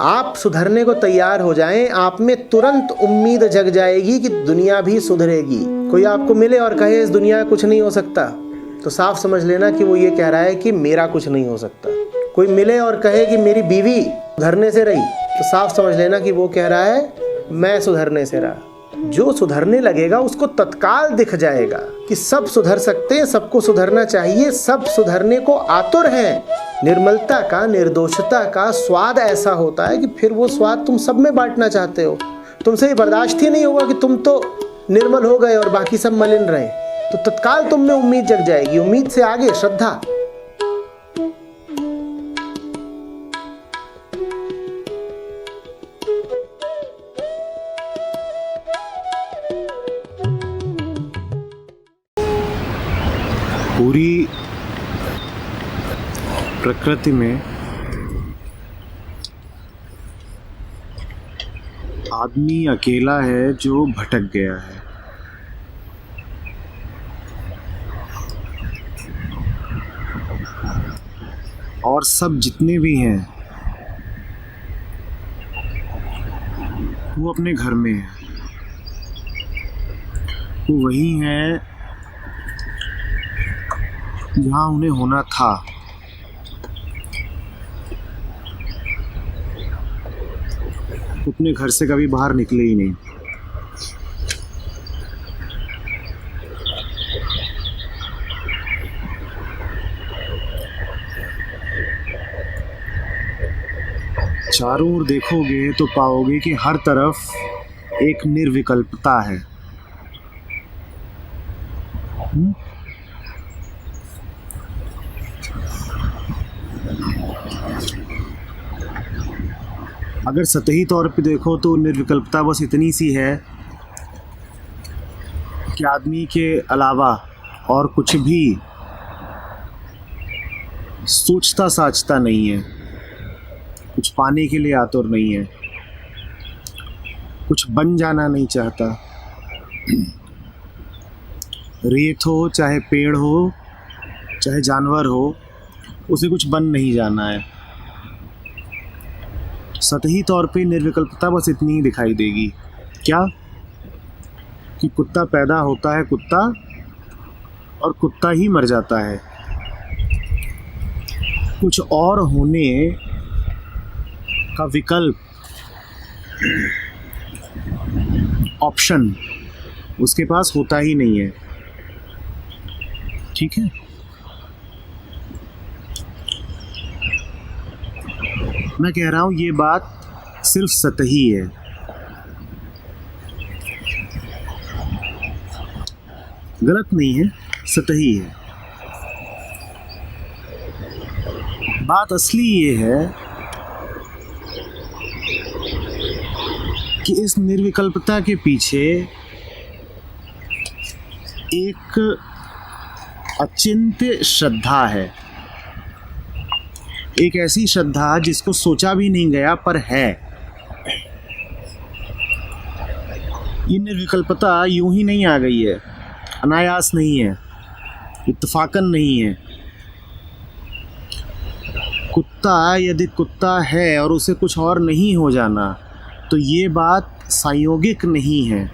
आप सुधरने को तैयार हो जाएं, आप में तुरंत उम्मीद जग जाएगी कि दुनिया भी सुधरेगी। कोई आपको मिले और कहे इस दुनिया में कुछ नहीं हो सकता, तो साफ समझ लेना कि वो ये कह रहा है कि मेरा कुछ नहीं हो सकता। कोई मिले और कहे कि मेरी बीवी सुधरने से रही, तो साफ समझ लेना कि वो कह रहा है मैं सुधरने से रहा। जो सुधरने लगेगा उसको तत्काल दिख जाएगा कि सब सुधर सकते हैं, सबको सुधरना चाहिए, सब सुधरने को आतुर हैं। निर्मलता का, निर्दोषता का स्वाद ऐसा होता है कि फिर वो स्वाद तुम सब में बांटना चाहते हो। तुमसे ये बर्दाश्त ही नहीं होगा कि तुम तो निर्मल हो गए और बाकी सब मलिन रहे। तो तत्काल तुम में उम्मीद जग जाएगी। उम्मीद से आगे श्रद्धा। पूरी प्रकृति में आदमी अकेला है जो भटक गया है। और सब जितने भी हैं वो अपने घर में हैं। वो वही हैं जहाँ उन्हें होना था। अपने घर से कभी बाहर निकले ही नहीं। चारों ओर देखोगे तो पाओगे कि हर तरफ एक निर्विकल्पता है। अगर सतही तौर पे देखो तो निर्विकल्पता बस इतनी सी है कि आदमी के अलावा और कुछ भी सोचता साचता नहीं है, कुछ पाने के लिए आतुर नहीं है, कुछ बन जाना नहीं चाहता। रेत हो, चाहे पेड़ हो, चाहे जानवर हो, उसे कुछ बन नहीं जाना है। सतही तौर पे निर्विकल्पता बस इतनी ही दिखाई देगी। क्या? कि कुत्ता पैदा होता है कुत्ता, और कुत्ता ही मर जाता है। कुछ और होने का विकल्प, ऑप्शन उसके पास होता ही नहीं है। ठीक है? मैं कह रहा हूँ ये बात सिर्फ सतही है। गलत नहीं है, सतही है। बात असली ये है कि इस निर्विकल्पता के पीछे एक अचिंत्य श्रद्धा है। एक ऐसी श्रद्धा जिसको सोचा भी नहीं गया पर है। ये निर्विकल्पता यूं ही नहीं आ गई है, अनायास नहीं है, इत्तफाकन नहीं है। कुत्ता यदि कुत्ता है और उसे कुछ और नहीं हो जाना, तो ये बात संयोगिक नहीं है,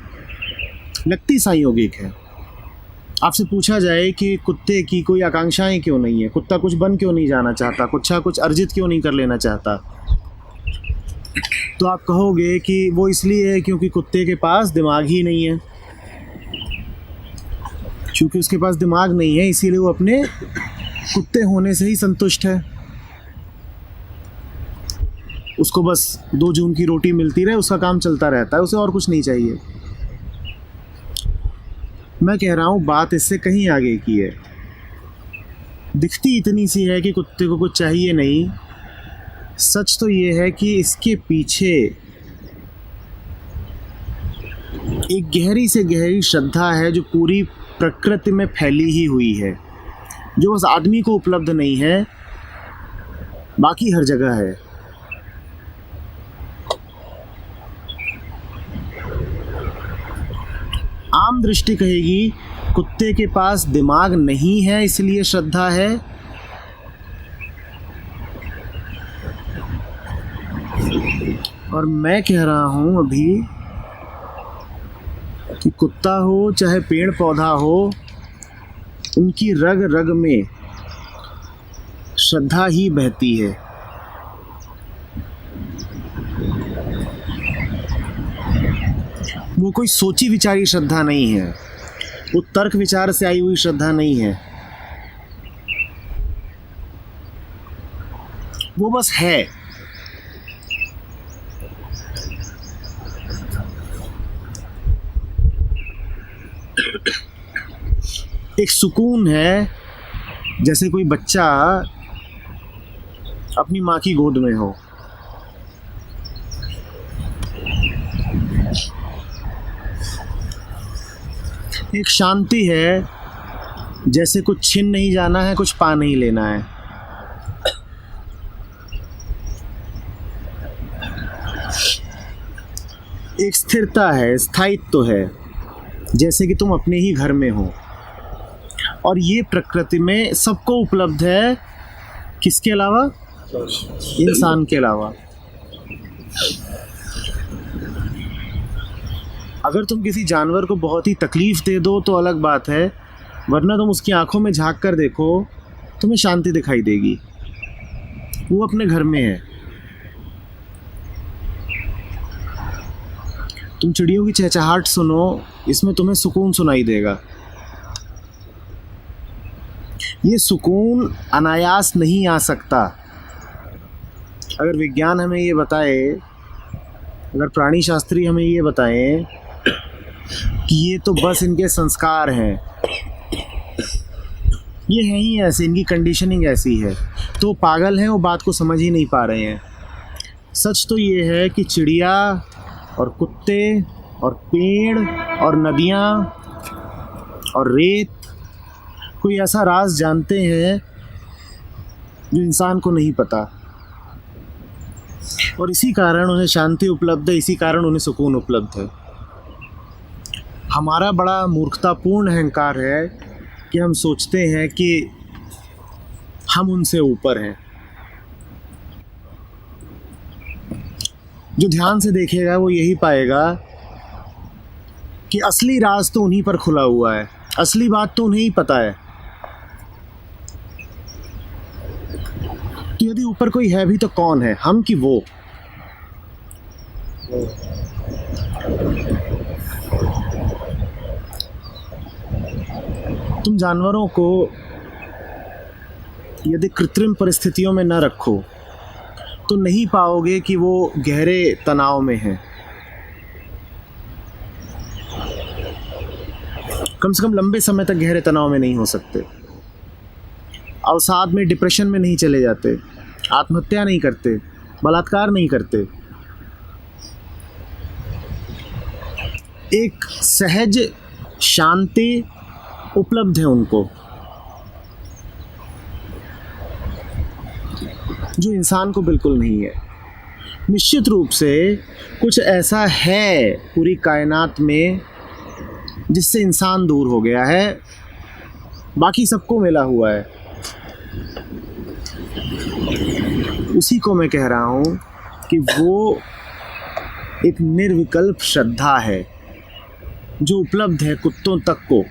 लगती संयोगिक है। आपसे पूछा जाए कि कुत्ते की कोई आकांक्षाएं क्यों नहीं है, कुत्ता कुछ बन क्यों नहीं जाना चाहता, कुछ अर्जित क्यों नहीं कर लेना चाहता, तो आप कहोगे कि वो इसलिए है क्योंकि कुत्ते के पास दिमाग ही नहीं है। क्योंकि उसके पास दिमाग नहीं है, इसीलिए वो अपने कुत्ते होने से ही संतुष्ट है। उसको बस 2 जून की रोटी मिलती रहे, उसका काम चलता रहता है, उसे और कुछ नहीं चाहिए। मैं कह रहा हूँ बात इससे कहीं आगे की है। दिखती इतनी सी है कि कुत्ते को कुछ चाहिए नहीं। सच तो ये है कि इसके पीछे एक गहरी से गहरी श्रद्धा है जो पूरी प्रकृति में फैली ही हुई है, जो बस आदमी को उपलब्ध नहीं है, बाकी हर जगह है। आम दृष्टि कहेगी कुत्ते के पास दिमाग नहीं है इसलिए श्रद्धा है, और मैं कह रहा हूँ अभी कि कुत्ता हो चाहे पेड़ पौधा हो, उनकी रग रग में श्रद्धा ही बहती है। वो कोई सोची विचारी श्रद्धा नहीं है, वो तर्क विचार से आई हुई श्रद्धा नहीं है, वो बस है। एक सुकून है, जैसे कोई बच्चा अपनी माँ की गोद में हो। एक शांति है, जैसे कुछ छीन नहीं जाना है, कुछ पा नहीं लेना है। एक स्थिरता है, स्थायित्व है, जैसे कि तुम अपने ही घर में हो। और ये प्रकृति में सबको उपलब्ध है, किसके अलावा? इंसान के अलावा। अगर तुम किसी जानवर को बहुत ही तकलीफ दे दो तो अलग बात है, वरना तुम उसकी आंखों में झांक कर देखो, तुम्हें शांति दिखाई देगी। वो अपने घर में है। तुम चिड़ियों की चहचहाहट सुनो, इसमें तुम्हें सुकून सुनाई देगा। ये सुकून अनायास नहीं आ सकता। अगर विज्ञान हमें ये बताए, अगर प्राणी शास्त्री हमें ये बताएं कि ये तो बस इनके संस्कार हैं, ये हैं ही ऐसे, इनकी कंडीशनिंग ऐसी है, तो पागल हैं, वो बात को समझ ही नहीं पा रहे हैं। सच तो ये है कि चिड़िया और कुत्ते और पेड़ और नदियाँ और रेत कोई ऐसा राज जानते हैं जो इंसान को नहीं पता, और इसी कारण उन्हें शांति उपलब्ध है, इसी कारण उन्हें सुकून उपलब्ध है। हमारा बड़ा मूर्खतापूर्ण अहंकार है कि हम सोचते हैं कि हम उनसे ऊपर हैं। जो ध्यान से देखेगा वो यही पाएगा कि असली राज तो उन्हीं पर खुला हुआ है, असली बात तो उन्हें ही पता है। तो यदि ऊपर कोई है भी तो कौन है, हम कि वो? तुम जानवरों को यदि कृत्रिम परिस्थितियों में न रखो तो नहीं पाओगे कि वो गहरे तनाव में हैं। कम से कम लंबे समय तक गहरे तनाव में नहीं हो सकते, अवसाद में, डिप्रेशन में नहीं चले जाते, आत्महत्या नहीं करते, बलात्कार नहीं करते। एक सहज शांति उपलब्ध है उनको, जो इंसान को बिल्कुल नहीं है। निश्चित रूप से कुछ ऐसा है पूरी कायनात में जिससे इंसान दूर हो गया है, बाकी सबको मिला हुआ है। उसी को मैं कह रहा हूँ कि वो एक निर्विकल्प श्रद्धा है जो उपलब्ध है कुत्तों तक को।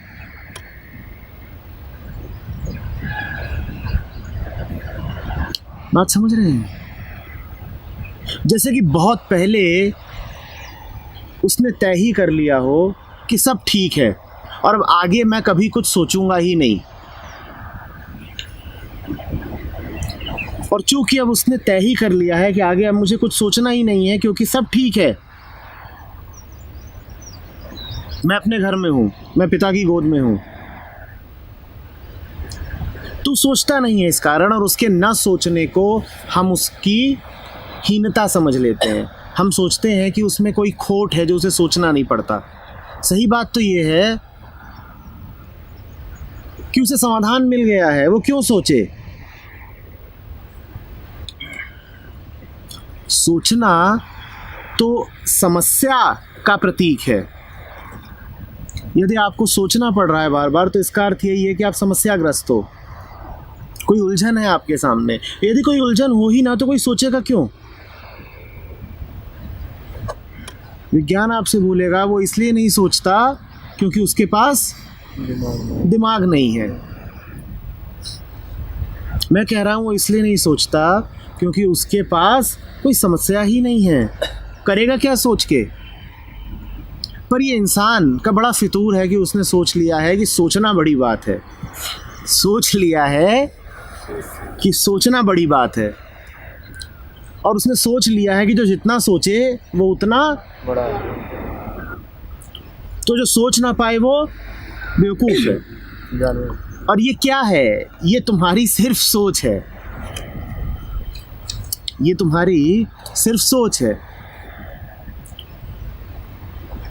बात समझ रहे हैं? जैसे कि बहुत पहले उसने तय ही कर लिया हो कि सब ठीक है और अब आगे मैं कभी कुछ सोचूंगा ही नहीं, और चूंकि अब उसने तय ही कर लिया है कि आगे अब मुझे कुछ सोचना ही नहीं है क्योंकि सब ठीक है, मैं अपने घर में हूँ, मैं पिता की गोद में हूँ, तो सोचता नहीं है इस कारण, और उसके न सोचने को हम उसकी हीनता समझ लेते हैं। हम सोचते हैं कि उसमें कोई खोट है जो उसे सोचना नहीं पड़ता। सही बात तो ये है कि उसे समाधान मिल गया है, वो क्यों सोचे? सोचना तो समस्या का प्रतीक है। यदि आपको सोचना पड़ रहा है बार बार तो इसका अर्थ यही है कि आप समस्याग्रस्त हो, कोई उलझन है आपके सामने। यदि कोई उलझन हो ही ना तो कोई सोचेगा क्यों? विज्ञान आपसे बोलेगा वो इसलिए नहीं सोचता क्योंकि उसके पास दिमाग नहीं है। मैं कह रहा हूँ वो इसलिए नहीं सोचता क्योंकि उसके पास कोई समस्या ही नहीं है। करेगा क्या सोच के? पर ये इंसान का बड़ा फितूर है कि उसने सोच लिया है कि सोचना बड़ी बात है। सोच लिया है कि सोचना बड़ी बात है, और उसने सोच लिया है कि जो जितना सोचे वो उतना बड़ा। तो जो सोच ना पाए वो बेवकूफ़ है। और ये क्या है? ये तुम्हारी सिर्फ सोच है। ये तुम्हारी सिर्फ सोच है।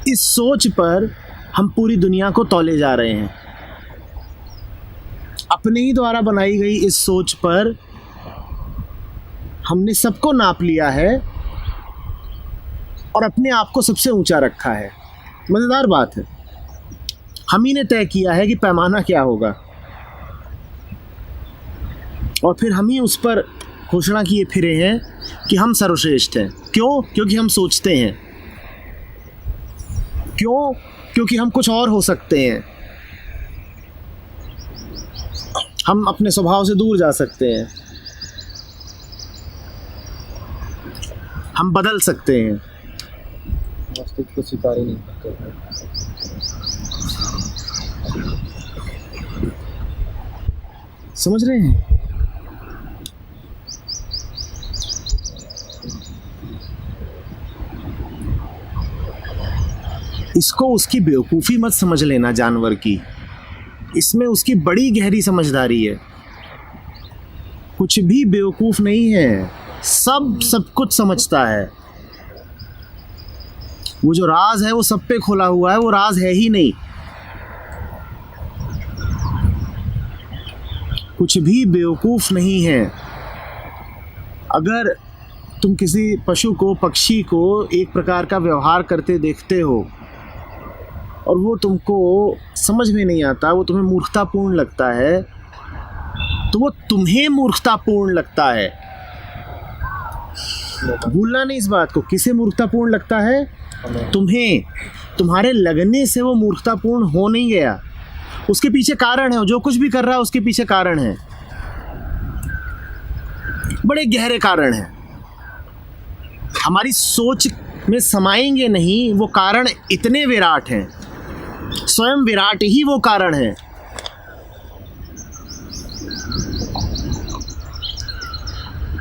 इस सोच पर हम पूरी दुनिया को तौले जा रहे हैं। अपने ही द्वारा बनाई गई इस सोच पर हमने सबको नाप लिया है और अपने आप को सबसे ऊंचा रखा है। मज़ेदार बात है, हम ही ने तय किया है कि पैमाना क्या होगा, और फिर हम ही उस पर घोषणा किए फिरे हैं कि हम सर्वश्रेष्ठ हैं। क्यों? क्योंकि हम सोचते हैं। क्यों? क्योंकि हम कुछ और हो सकते हैं। हम अपने स्वभाव से दूर जा सकते हैं। हम बदल सकते हैं। मस्तिष्क को स्वीकार ही नहीं करते। समझ रहे हैं? इसको उसकी बेवकूफ़ी मत समझ लेना जानवर की, इसमें उसकी बड़ी गहरी समझदारी है। कुछ भी बेवकूफ़ नहीं है, सब कुछ समझता है। वो जो राज है वो सब पे खोला हुआ है, वो राज है ही नहीं। कुछ भी बेवकूफ़ नहीं है। अगर तुम किसी पशु को, पक्षी को एक प्रकार का व्यवहार करते देखते हो और वो तुमको समझ में नहीं आता, वो तुम्हें मूर्खतापूर्ण लगता है, तो वो तुम्हें मूर्खतापूर्ण लगता है। भूलना नहीं इस बात को। किसे मूर्खतापूर्ण लगता है? तुम्हें। तुम्हारे लगने से वो मूर्खतापूर्ण हो नहीं गया, उसके पीछे कारण है। जो कुछ भी कर रहा है उसके पीछे कारण है, बड़े गहरे कारण हैं। हमारी सोच में समाएंगे नहीं, वो कारण इतने विराट हैं। स्वयं विराट ही वो कारण है।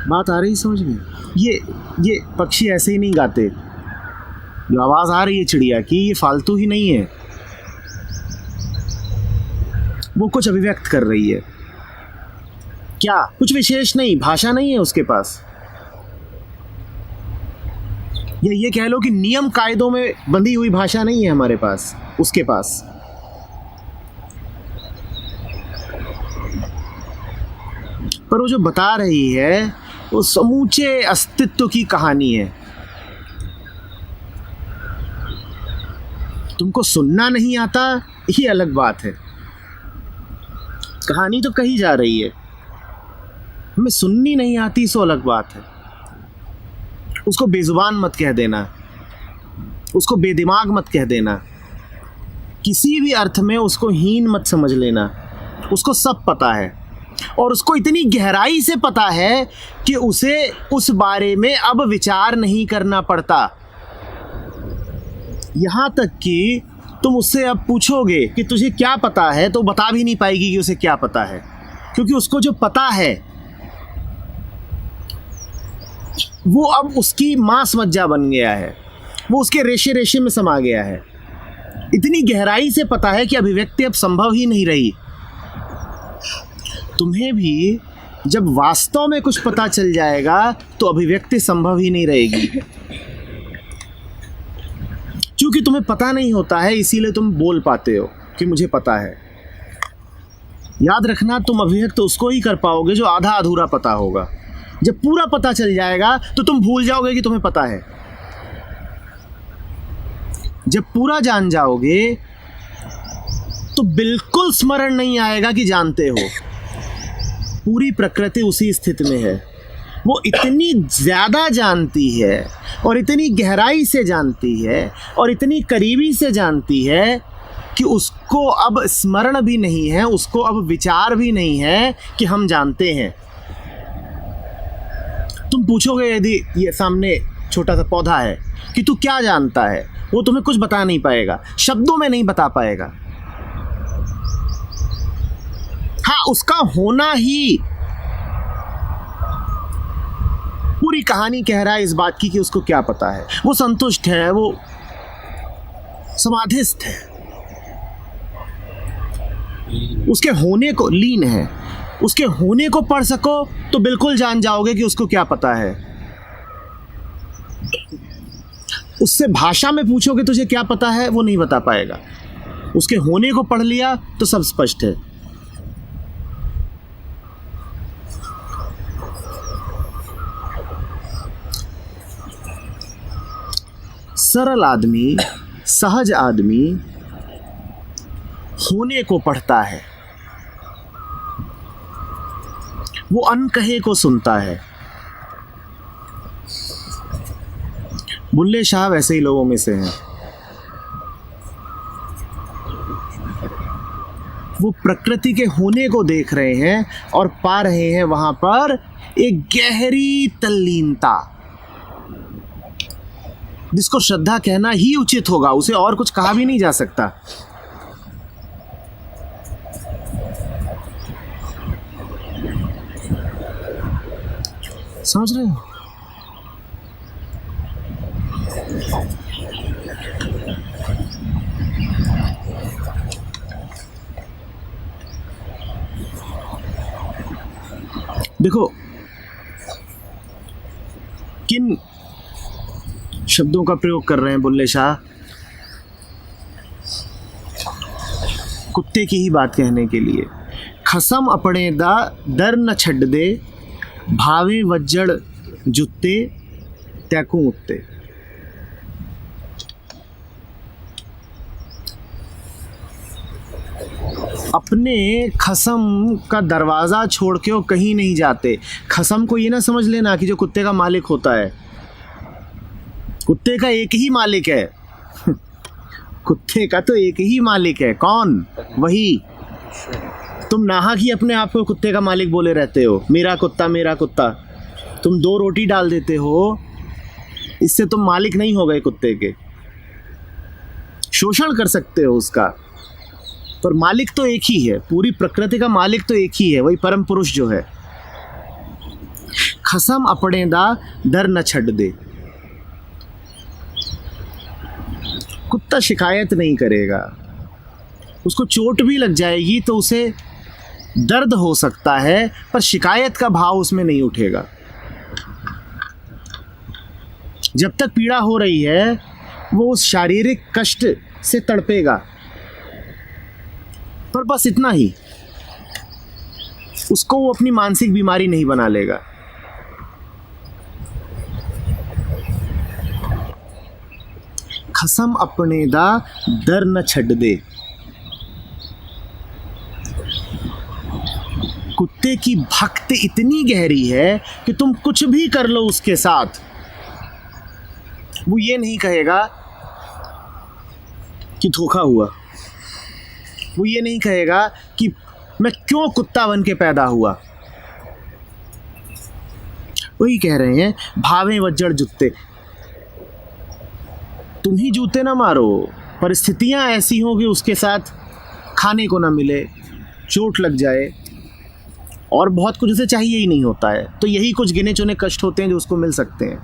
बात आ रही समझ में? ये पक्षी ऐसे ही नहीं गाते। जो आवाज़ आ रही है चिड़िया की, ये फालतू ही नहीं है। वो कुछ अभिव्यक्त कर रही है। क्या? कुछ विशेष नहीं, भाषा नहीं है उसके पास, या ये कह लो कि नियम कायदों में बंधी हुई भाषा नहीं है हमारे पास, उसके पास। पर वो जो बता रही है वो समूचे अस्तित्व की कहानी है। तुमको सुनना नहीं आता ये अलग बात है, कहानी तो कही जा रही है। हमें सुननी नहीं आती सो अलग बात है। उसको बेजुबान मत कह देना, उसको बेदिमाग मत कह देना, किसी भी अर्थ में उसको हीन मत समझ लेना। उसको सब पता है, और उसको इतनी गहराई से पता है कि उसे उस बारे में अब विचार नहीं करना पड़ता। यहाँ तक कि तुम उससे अब पूछोगे कि तुझे क्या पता है, तो बता भी नहीं पाएगी कि उसे क्या पता है, क्योंकि उसको जो पता है वो अब उसकी मांस मज्जा बन गया है, वो उसके रेशे रेशे में समा गया है। इतनी गहराई से पता है कि अभिव्यक्ति अब संभव ही नहीं रही। तुम्हें भी जब वास्तव में कुछ पता चल जाएगा तो अभिव्यक्ति संभव ही नहीं रहेगी। क्योंकि तुम्हें पता नहीं होता है, इसीलिए तुम बोल पाते हो कि मुझे पता है। याद रखना, तुम अभिव्यक्त उसको ही कर पाओगे जो आधा अधूरा पता होगा। जब पूरा पता चल जाएगा तो तुम भूल जाओगे कि तुम्हें पता है। जब पूरा जान जाओगे तो बिल्कुल स्मरण नहीं आएगा कि जानते हो। पूरी प्रकृति उसी स्थिति में है। वो इतनी ज़्यादा जानती है और इतनी गहराई से जानती है और इतनी करीबी से जानती है कि उसको अब स्मरण भी नहीं है, उसको अब विचार भी नहीं है कि हम जानते हैं। तुम पूछोगे यदि ये सामने छोटा सा पौधा है कि तू क्या जानता है, वो तुम्हें कुछ बता नहीं पाएगा, शब्दों में नहीं बता पाएगा। हाँ, उसका होना ही पूरी कहानी कह रहा है इस बात की कि उसको क्या पता है। वो संतुष्ट है, वो समाधिस्थ है, उसके होने को लीन है। उसके होने को पढ़ सको तो बिल्कुल जान जाओगे कि उसको क्या पता है। उससे भाषा में पूछोगे तुझे क्या पता है, वो नहीं बता पाएगा। उसके होने को पढ़ लिया तो सब स्पष्ट है। सरल आदमी, सहज आदमी होने को पढ़ता है, वो अनकहे को सुनता है। बुल्ले शाह वैसे ही लोगों में से हैं। वो प्रकृति के होने को देख रहे हैं और पा रहे हैं वहां पर एक गहरी तल्लीनता, जिसको श्रद्धा कहना ही उचित होगा, उसे और कुछ कहा भी नहीं जा सकता। समझ रहे हो? देखो किन शब्दों का प्रयोग कर रहे हैं बुल्ले शाह। कुत्ते की ही बात कहने के लिए, खसम अपने दा दर न छड्ड दे, भावे वज्जड़ जुत्ते तैकू उत्ते। अपने खसम का दरवाज़ा छोड़ के वो कहीं नहीं जाते। खसम को ये ना समझ लेना कि जो कुत्ते का मालिक होता है। कुत्ते का एक ही मालिक है कुत्ते का तो एक ही मालिक है। कौन? वही। तुम नाहक ही अपने आप को कुत्ते का मालिक बोले रहते हो, मेरा कुत्ता मेरा कुत्ता। तुम 2 रोटी डाल देते हो, इससे तुम मालिक नहीं हो गए कुत्ते के। शोषण कर सकते हो उसका, पर मालिक तो एक ही है। पूरी प्रकृति का मालिक तो एक ही है, वही परम पुरुष जो है। खसम अपने दा दर न छड्ड दे। कुत्ता शिकायत नहीं करेगा, उसको चोट भी लग जाएगी तो उसे दर्द हो सकता है, पर शिकायत का भाव उसमें नहीं उठेगा। जब तक पीड़ा हो रही है वो उस शारीरिक कष्ट से तड़पेगा, पर बस इतना ही। उसको वो अपनी मानसिक बीमारी नहीं बना लेगा। खसम अपने दा दर न छड्ड दे। कुत्ते की भक्ति इतनी गहरी है कि तुम कुछ भी कर लो उसके साथ, वो ये नहीं कहेगा कि धोखा हुआ। वो ये नहीं कहेगा कि मैं क्यों कुत्ता बन के पैदा हुआ। वही कह रहे हैं, भावे वज्जड़ जुत्ते। तुम ही जूते ना मारो, परिस्थितियां ऐसी हों कि उसके साथ खाने को ना मिले, चोट लग जाए, और बहुत कुछ उसे चाहिए ही नहीं होता है, तो यही कुछ गिने चुने कष्ट होते हैं जो उसको मिल सकते हैं।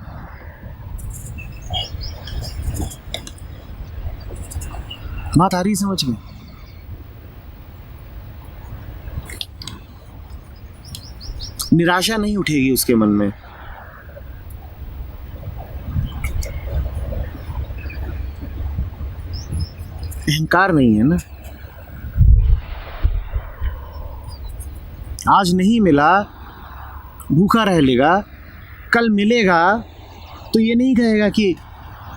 बात आ रही समझ में? निराशा नहीं उठेगी उसके मन में। अहंकार नहीं है ना। आज नहीं मिला, भूखा रह लेगा, कल मिलेगा तो ये नहीं कहेगा कि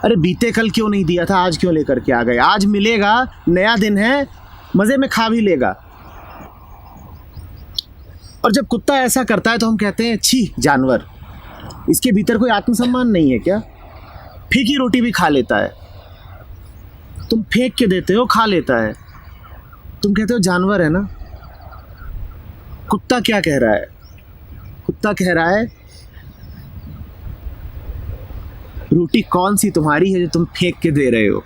अरे बीते कल क्यों नहीं दिया था, आज क्यों लेकर के आ गए। आज मिलेगा, नया दिन है, मज़े में खा भी लेगा। और जब कुत्ता ऐसा करता है तो हम कहते हैं छी जानवर, इसके भीतर कोई आत्मसम्मान नहीं है क्या? फेंकी रोटी भी खा लेता है, तुम फेंक के देते हो, खा लेता है। तुम कहते हो जानवर है ना। कुत्ता क्या कह रहा है? कुत्ता कह रहा है रोटी कौन सी तुम्हारी है जो तुम फेंक के दे रहे हो?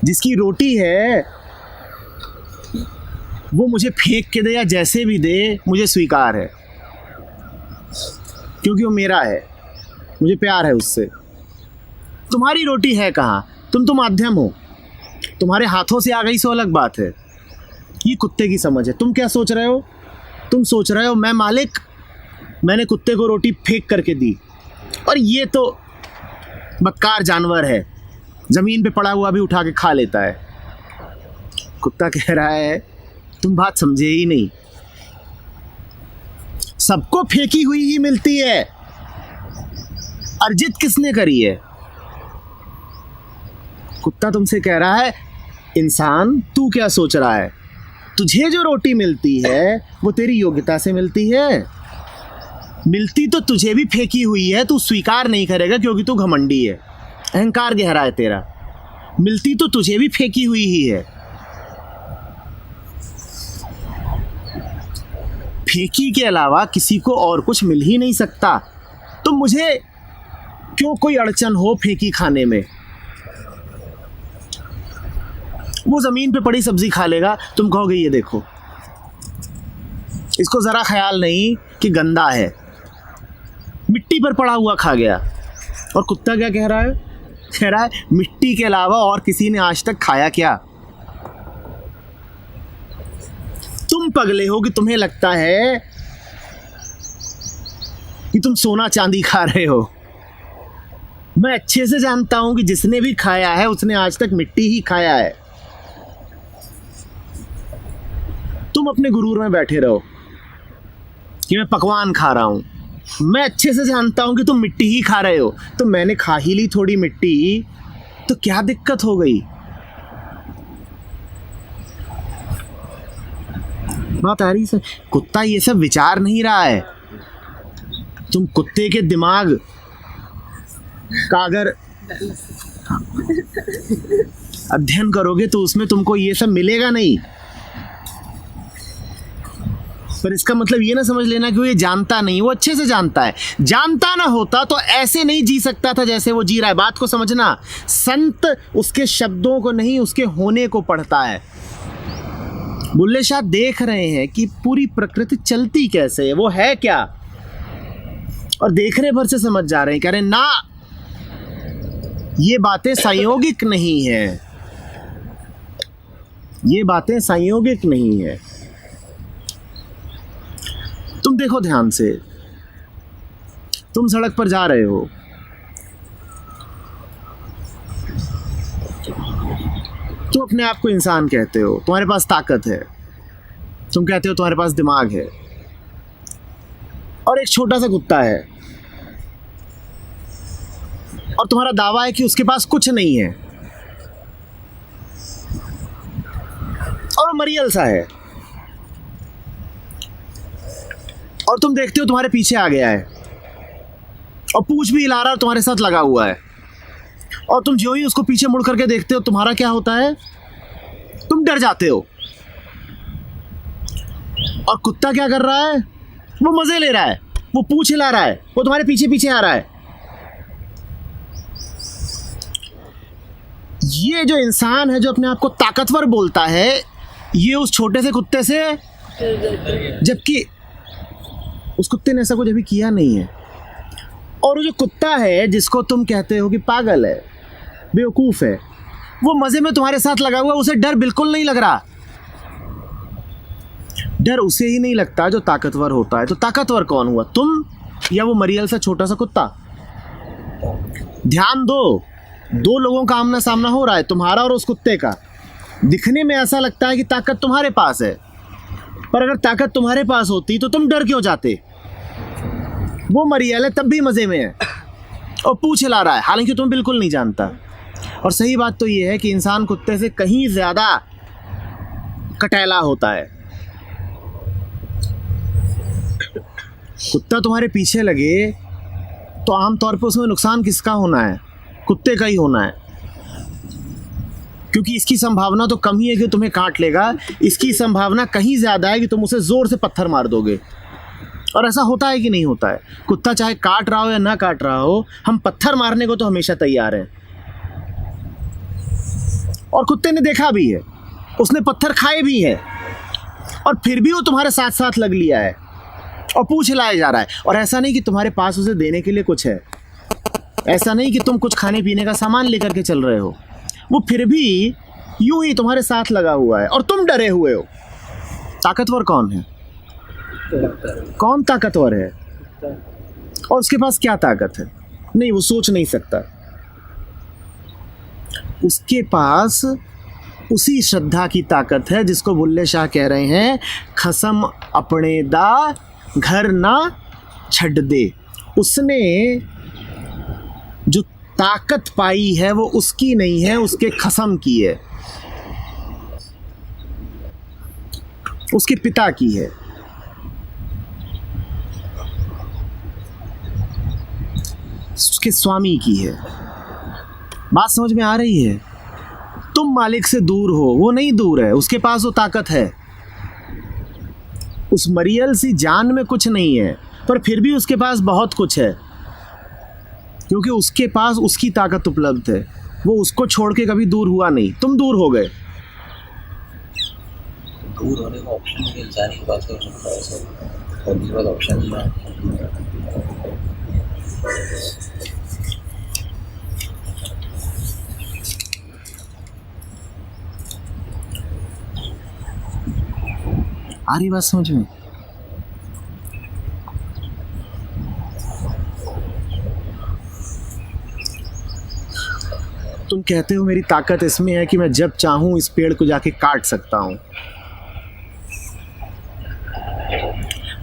जिसकी रोटी है वो मुझे फेंक के दे या जैसे भी दे, मुझे स्वीकार है, क्योंकि वो मेरा है, मुझे प्यार है उससे। तुम्हारी रोटी है कहाँ? तुम तो माध्यम हो, तुम्हारे हाथों से आ गई सो अलग बात है। ये कुत्ते की समझ है। तुम क्या सोच रहे हो? तुम सोच रहे हो मैं मालिक, मैंने कुत्ते को रोटी फेंक करके दी, और ये तो बदकार जानवर है, ज़मीन पे पड़ा हुआ भी उठा के खा लेता है। कुत्ता कह रहा है तुम बात समझे ही नहीं, सबको फेंकी हुई ही मिलती है, अर्जित किसने करी है? कुत्ता तुमसे कह रहा है इंसान तू क्या सोच रहा है, तुझे जो रोटी मिलती है वो तेरी योग्यता से मिलती है, मिलती तो तुझे भी फेंकी हुई है, तू स्वीकार नहीं करेगा क्योंकि तू घमंडी है, अहंकार गहरा है तेरा। मिलती तो तुझे भी फेंकी हुई ही है। फेंकी के अलावा किसी को और कुछ मिल ही नहीं सकता। तो मुझे क्यों कोई अड़चन हो फेंकी खाने में? वो जमीन पे पड़ी सब्जी खा लेगा, तुम कहोगे ये देखो, इसको जरा ख्याल नहीं कि गंदा है, मिट्टी पर पड़ा हुआ खा गया। और कुत्ता क्या कह रहा है? कह रहा है मिट्टी के अलावा और किसी ने आज तक खाया क्या? तुम पगले हो कि तुम्हें लगता है कि तुम सोना चांदी खा रहे हो। मैं अच्छे से जानता हूं कि जिसने भी खाया है उसने आज तक मिट्टी ही खाया है। तुम अपने गुरूर में बैठे रहो कि मैं पकवान खा रहा हूं। मैं अच्छे से जानता हूं कि तुम मिट्टी ही खा रहे हो, तो मैंने खा ही ली थोड़ी मिट्टी, तो क्या दिक्कत हो गई? बात आ रही है? कुत्ता ये सब विचार नहीं रहा है। तुम कुत्ते के दिमाग का अगर अध्ययन करोगे तो उसमें तुमको ये सब मिलेगा नहीं। पर इसका मतलब ये ना समझ लेना कि वो ये जानता नहीं, वो अच्छे से जानता है। जानता ना होता तो ऐसे नहीं जी सकता था जैसे वो जी रहा है। बात को समझना, संत उसके शब्दों को नहीं उसके होने को पढ़ता है। बुल्ले शाह देख रहे हैं कि पूरी प्रकृति चलती कैसे है, वो है क्या, और देखने भर से समझ जा रहे हैं, कह रहे हैं ना ये बातें संयोगिक नहीं है, ये बातें संयोगिक नहीं है। तुम देखो ध्यान से, तुम सड़क पर जा रहे हो, तुम अपने आप को इंसान कहते हो, तुम्हारे पास ताकत है, तुम कहते हो तुम्हारे पास दिमाग है, और एक छोटा सा कुत्ता है और तुम्हारा दावा है कि उसके पास कुछ नहीं है और वो मरियल सा है, और तुम देखते हो तुम्हारे पीछे आ गया है और पूंछ भी हिला रहा है, तुम्हारे साथ लगा हुआ है, और तुम जो ही उसको पीछे मुड़ करके देखते हो, तुम्हारा क्या होता है? तुम डर जाते हो। और कुत्ता क्या कर रहा है? वो मजे ले रहा है, वो पूंछ हिला रहा है, वो तुम्हारे पीछे पीछे आ रहा है। ये जो इंसान है जो अपने आप को ताकतवर बोलता है, ये उस छोटे से कुत्ते से, जबकि उस कुत्ते ने ऐसा कुछ अभी किया नहीं है। और वो जो कुत्ता है जिसको तुम कहते हो कि पागल है, बेवकूफ है, वो मजे में तुम्हारे साथ लगा हुआ, उसे डर बिल्कुल नहीं लग रहा। डर उसे ही नहीं लगता जो ताकतवर होता है। तो ताकतवर कौन हुआ, तुम या वो मरियल सा छोटा सा कुत्ता? ध्यान दो, दो लोगों का आमना सामना हो रहा है, तुम्हारा और उस कुत्ते का। दिखने में ऐसा लगता है कि ताकत तुम्हारे पास है, पर अगर ताकत तुम्हारे पास होती तो तुम डर क्यों जाते? वो मरियल है तब भी मजे में है और पूछ हिला रहा है, हालांकि तुम बिल्कुल नहीं जानता। और सही बात तो ये है कि इंसान कुत्ते से कहीं ज्यादा कटैला होता है। कुत्ता तुम्हारे पीछे लगे तो आमतौर पे उसमें नुकसान किसका होना है? कुत्ते का ही होना है, क्योंकि इसकी संभावना तो कम ही है कि तुम्हें काट लेगा, इसकी संभावना कहीं ज़्यादा है कि तुम उसे ज़ोर से पत्थर मार दोगे। और ऐसा होता है कि नहीं होता है? कुत्ता चाहे काट रहा हो या ना काट रहा हो, हम पत्थर मारने को तो हमेशा तैयार हैं। और कुत्ते ने देखा भी है, उसने पत्थर खाए भी हैं, और फिर भी वो तुम्हारे साथ साथ लग लिया है और पूछ लाया जा रहा है। और ऐसा नहीं कि तुम्हारे पास उसे देने के लिए कुछ है, ऐसा नहीं कि तुम कुछ खाने पीने का सामान लेकर के चल रहे हो, वो फिर भी यूं ही तुम्हारे साथ लगा हुआ है और तुम डरे हुए हो। ताकतवर कौन है? कौन ताकतवर है? और उसके पास क्या ताकत है? नहीं, वो सोच नहीं सकता। उसके पास उसी श्रद्धा की ताकत है जिसको बुल्ले शाह कह रहे हैं, खसम अपने दा घर ना छड़ दे। उसने जो ताकत पाई है वो उसकी नहीं है, उसके खसम की है, उसके पिता की है। उसके स्वामी की है। बात समझ में आ रही है? तुम मालिक से दूर हो, वो नहीं दूर है, उसके पास वो ताकत है। उस मरियल सी जान में कुछ नहीं है, पर फिर भी उसके पास बहुत कुछ है, क्योंकि उसके पास उसकी ताकत उपलब्ध है। वो उसको छोड़ के कभी दूर हुआ नहीं, तुम दूर हो गए। दूर होने का ऑप्शन नहीं, इंसान के पास हो सकता है सर, और दूसरा ऑप्शन नहीं है। आ रही बात समझ में? तुम कहते हो मेरी ताकत इसमें है कि मैं जब चाहूं इस पेड़ को जाके काट सकता हूं।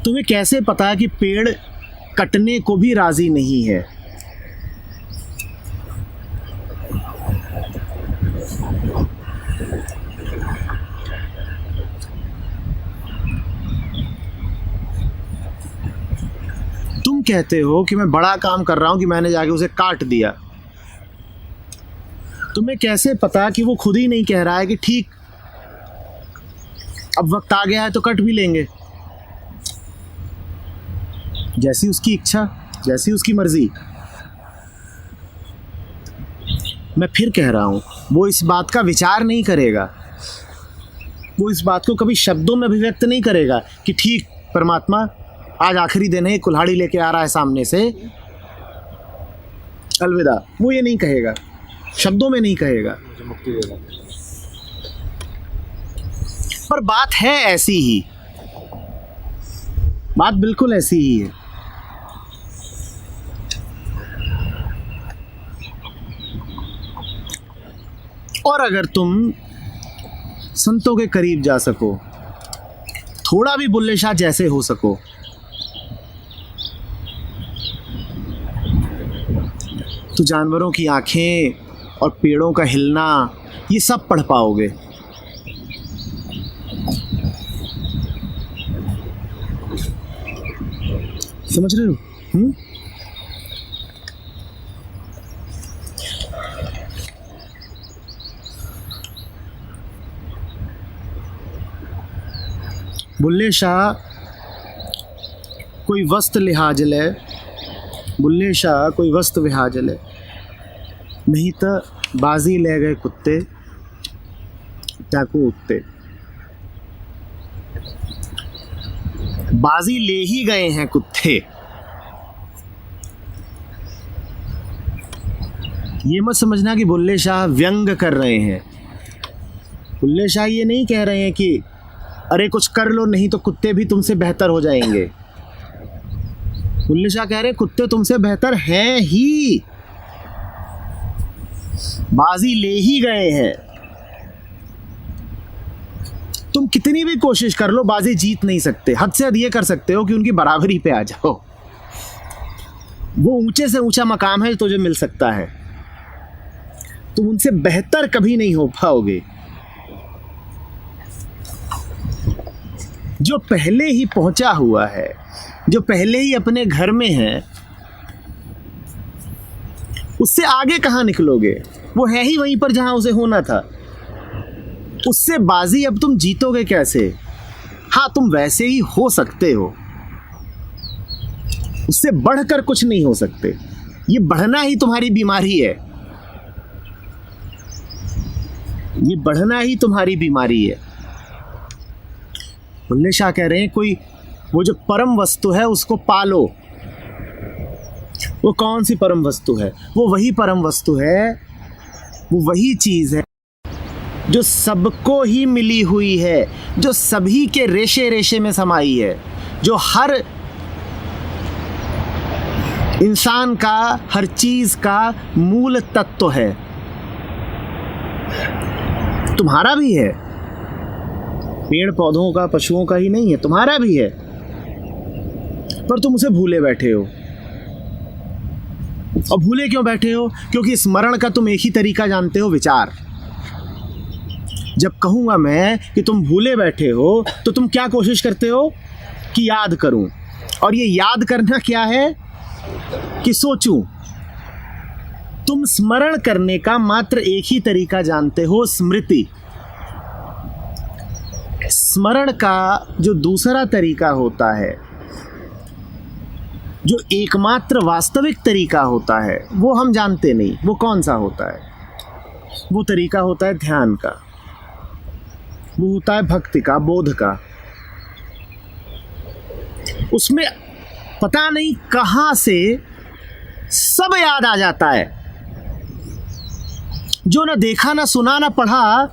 तुम्हें कैसे पता है कि पेड़ कटने को भी राजी नहीं है? तुम कहते हो कि मैं बड़ा काम कर रहा हूं कि मैंने जाके उसे काट दिया। तुम्हें कैसे पता कि वो खुद ही नहीं कह रहा है कि ठीक अब वक्त आ गया है तो कट भी लेंगे? जैसी उसकी इच्छा, जैसी उसकी मर्जी। मैं फिर कह रहा हूं, वो इस बात का विचार नहीं करेगा, वो इस बात को कभी शब्दों में अभिव्यक्त नहीं करेगा कि ठीक परमात्मा आज आखिरी दिन है, कुल्हाड़ी लेके आ रहा है सामने से, अलविदा। वो ये नहीं कहेगा, शब्दों में नहीं कहेगा, मुक्ति देना। पर बात है ऐसी ही, बात बिल्कुल ऐसी ही है। और अगर तुम संतों के करीब जा सको, थोड़ा भी बुल्ले शाह जैसे हो सको, तो जानवरों की आंखें और पेड़ों का हिलना ये सब पढ़ पाओगे। समझ रहे हो? बुल्ले शाह कोई वस्त लिहाज ले, बुल्ले शाह कोई वस्त विहाज ले, नहीं तो बाजी ले गए कुत्ते चाकू उठते। बाजी ले ही गए हैं कुत्ते। ये मत समझना कि बुल्ले शाह व्यंग कर रहे हैं। बुल्ले शाह ये नहीं कह रहे हैं कि अरे कुछ कर लो नहीं तो कुत्ते भी तुमसे बेहतर हो जाएंगे। बुल्ले शाह कह रहे हैं कुत्ते तुमसे बेहतर हैं ही, बाजी ले ही गए हैं। तुम कितनी भी कोशिश कर लो बाजी जीत नहीं सकते। हद से हद ये कर सकते हो कि उनकी बराबरी पे आ जाओ। वो ऊंचे से ऊंचा मकाम है जो तुझे मिल सकता है, तुम उनसे बेहतर कभी नहीं हो पाओगे। जो पहले ही पहुंचा हुआ है, जो पहले ही अपने घर में है, उससे आगे कहाँ निकलोगे? वो है ही वहीं पर जहां उसे होना था। उससे बाजी अब तुम जीतोगे कैसे? हाँ, तुम वैसे ही हो सकते हो, उससे बढ़कर कुछ नहीं हो सकते। ये बढ़ना ही तुम्हारी बीमारी है, ये बढ़ना ही तुम्हारी बीमारी है। बुल्ले शाह कह रहे हैं कोई वो जो परम वस्तु है उसको पालो। वो कौन सी परम वस्तु है? वो वही परम वस्तु है, वो वही चीज है जो सबको ही मिली हुई है, जो सभी के रेशे रेशे में समाई है, जो हर इंसान का, हर चीज का मूल तत्व है। तुम्हारा भी है, पेड़ पौधों का, पशुओं का ही नहीं है, तुम्हारा भी है, पर तुम उसे भूले बैठे हो। और भूले क्यों बैठे हो? क्योंकि स्मरण का तुम एक ही तरीका जानते हो, विचार। जब कहूंगा मैं कि तुम भूले बैठे हो तो तुम क्या कोशिश करते हो? कि याद करूं। और ये याद करना क्या है? कि सोचूं। तुम स्मरण करने का मात्र एक ही तरीका जानते हो, स्मृति। स्मरण का जो दूसरा तरीका होता है, जो एकमात्र वास्तविक तरीका होता है, वो हम जानते नहीं। वो कौन सा होता है? वो तरीका होता है ध्यान का, वो होता है भक्ति का, बोध का। उसमें पता नहीं कहां से सब याद आ जाता है। जो ना देखा, ना सुना, ना पढ़ा,